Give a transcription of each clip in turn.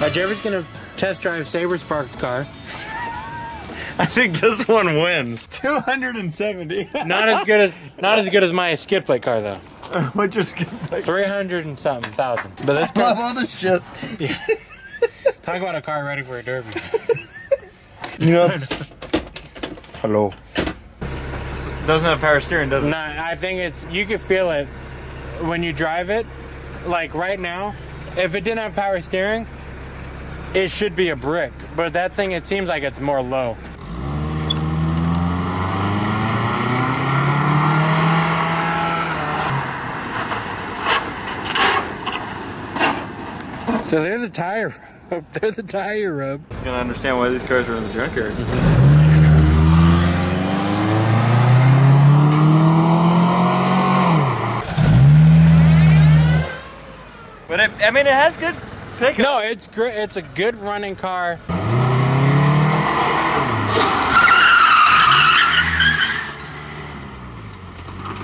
Jeffrey's gonna test drive Saber Spark's car. I think this one wins. 270. Not as good as my skid plate car though. What's your skid plate? 300 and something thousand. But this car, I love all this shit. Yeah. Talk about a car ready for a derby. You know. Hello. Doesn't have power steering, does it? No, I think you can feel it when you drive it. Like right now, if it didn't have power steering, it should be a brick. But that thing, it seems like it's more low. So there's a tire rub. There's a tire rub. He's gonna understand why these cars are in the junkyard. But I mean, it has good pickup. No, it's great. It's a good running car.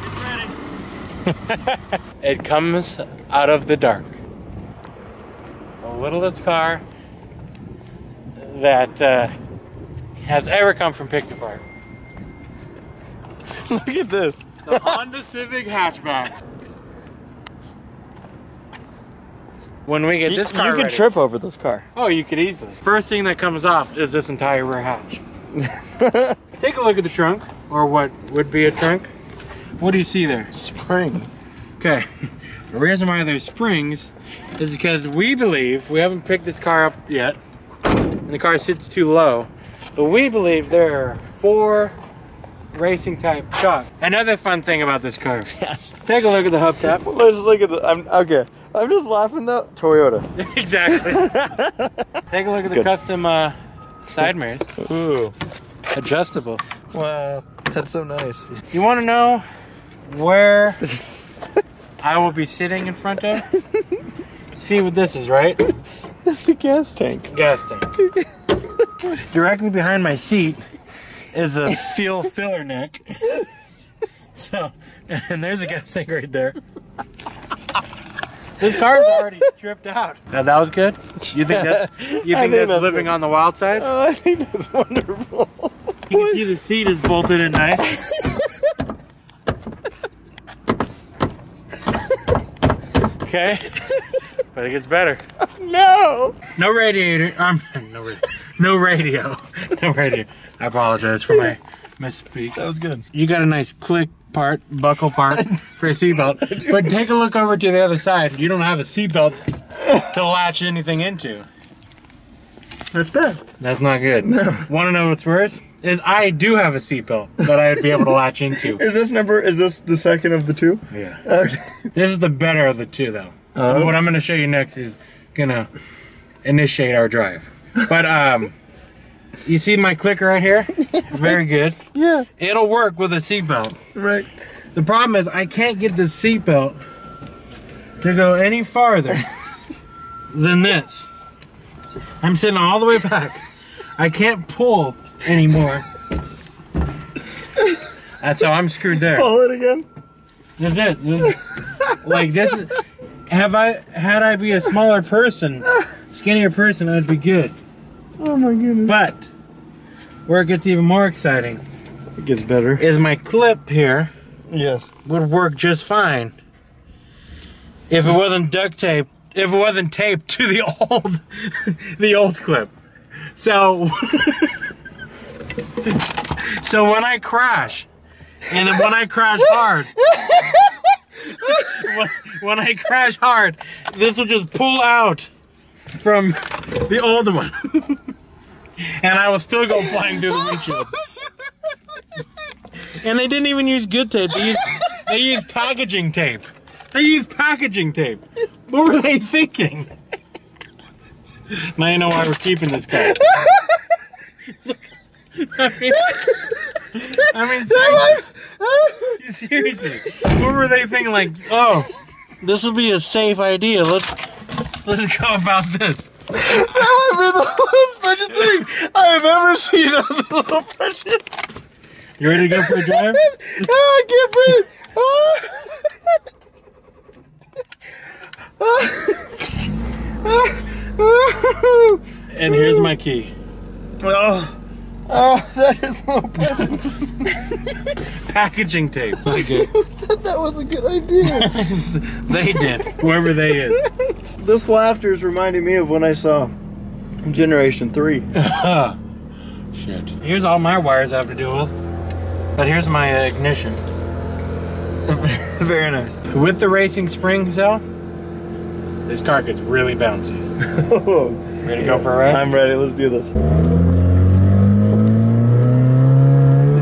It's ready. It comes out of the dark. The littlest car that has ever come from picked apart. Look at this. The Honda Civic hatchback. When we get this car you could ready, trip over this car. Oh, you could easily. First thing that comes off is this entire rear hatch. Take a look at the trunk, or what would be a trunk. What do you see there? Springs. Okay. The reason why there's springs is because we believe, we haven't picked this car up yet, and the car sits too low, but we believe there are 4 racing type shocks. Another fun thing about this car. Yes. Take a look at the hubcap. Let's look at the. Okay. I'm just laughing though. Toyota. Exactly. Take a look at the custom side mirrors. Ooh. Adjustable. Wow, that's so nice. You want to know where I will be sitting in front of? See what this is, right? It's a gas tank. Gas tank. Directly behind my seat is a fuel filler neck. So, and there's a gas tank right there. This car is already stripped out. Now, that was good? You think that's living good. on the wild side? Oh, I think that's wonderful. You can see the seat is bolted in nice. Okay, but it gets better. No. No radiator. No radio. No radio. I apologize for my misspeak. That was good. You got a nice click part, buckle part for a seatbelt. But take a look over to the other side. You don't have a seatbelt to latch anything into. That's bad. That's not good. No. Want to know what's worse? Is I do have a seatbelt that I would be able to latch into. Is this the second of the 2? Yeah. Okay. This is the better of the 2, though. What I'm going to show you next is going to initiate our drive. But, you see my clicker right here? Very good. Yeah. It'll work with a seatbelt. Right. The problem is I can't get this seatbelt to go any farther than this. I'm sitting all the way back. I can't pull anymore. That's how I'm screwed there. Pull it again. That's it. This is, had I be a smaller person, skinnier person, I'd be good. Oh my goodness. But where it gets even more exciting, it gets better. Is my clip here. Yes. Would work just fine if it wasn't duct tape. If it wasn't taped to the old clip. So when I crash, and when I crash hard, when I crash hard, this will just pull out from the old one, and I will still go flying through the windshield. And they didn't even use good tape. They used packaging tape. They used packaging tape. What were they thinking? Now you know why we're keeping this car. I mean, seriously, what were they thinking? Like, oh, this will be a safe idea. Let's go about this. That would be the most budget thing I have ever seen on the little budgets. You ready to go for a drive? Oh, I can't breathe. Oh. And here's my key. Oh, that is no bad. Packaging tape. Okay. That was a good idea. They did. Whoever they is. This laughter is reminding me of when I saw Generation 3. Shit. Here's all my wires I have to deal with. But here's my ignition. Very nice. With the racing springs though, this car gets really bouncy. Ready to go for a ride? I'm ready. Let's do this.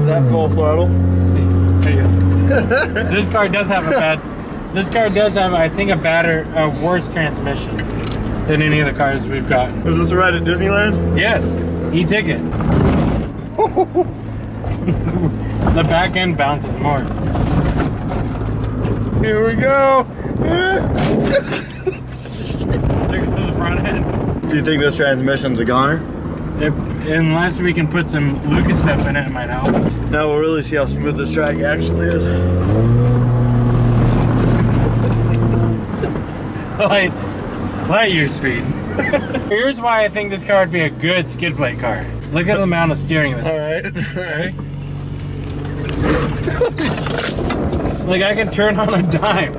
Is that full throttle? There you go. This car does have this car does have, I think, a worse transmission than any of the cars we've gotten. Is this a ride at Disneyland? Yes, e-ticket. The back end bounces more. Here we go. There goes the front end. Do you think this transmission's a goner? Unless we can put some Lucas stuff in it, it might help. Now we'll really see how smooth this track actually is. Light your speed. Here's why I think this car would be a good skid plate car. Look at the amount of steering in this. Alright. Ready? Like I can turn on a dime.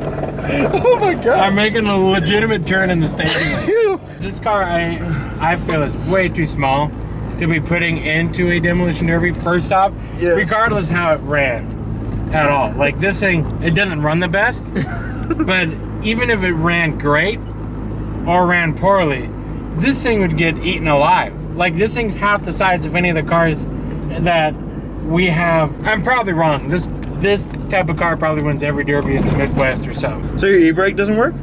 Oh my god. I'm making a legitimate turn in the staging lane. This car I feel is way too small to be putting into a demolition derby, first off, regardless how it ran at all. Like this thing, it doesn't run the best, but even if it ran great or ran poorly, this thing would get eaten alive. Like this thing's half the size of any of the cars that we have. I'm probably wrong. This type of car probably wins every derby in the Midwest or so. So your e-brake doesn't work?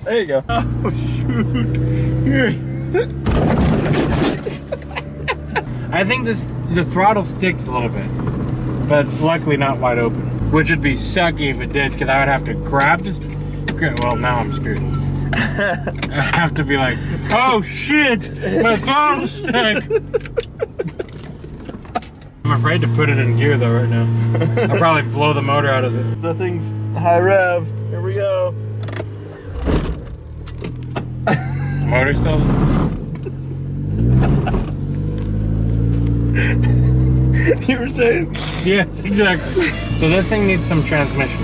There you go. Oh shoot. I think the throttle sticks a little bit, but luckily not wide open. Which would be sucky if it did, because I would have to grab this. Well, now I'm screwed. I have to be like, oh shit, my throttle stuck. I'm afraid to put it in gear though right now. I'll probably blow the motor out of it. The thing's high rev. Here we go. Motor still? You were saying? Yes, exactly. So this thing needs some transmission.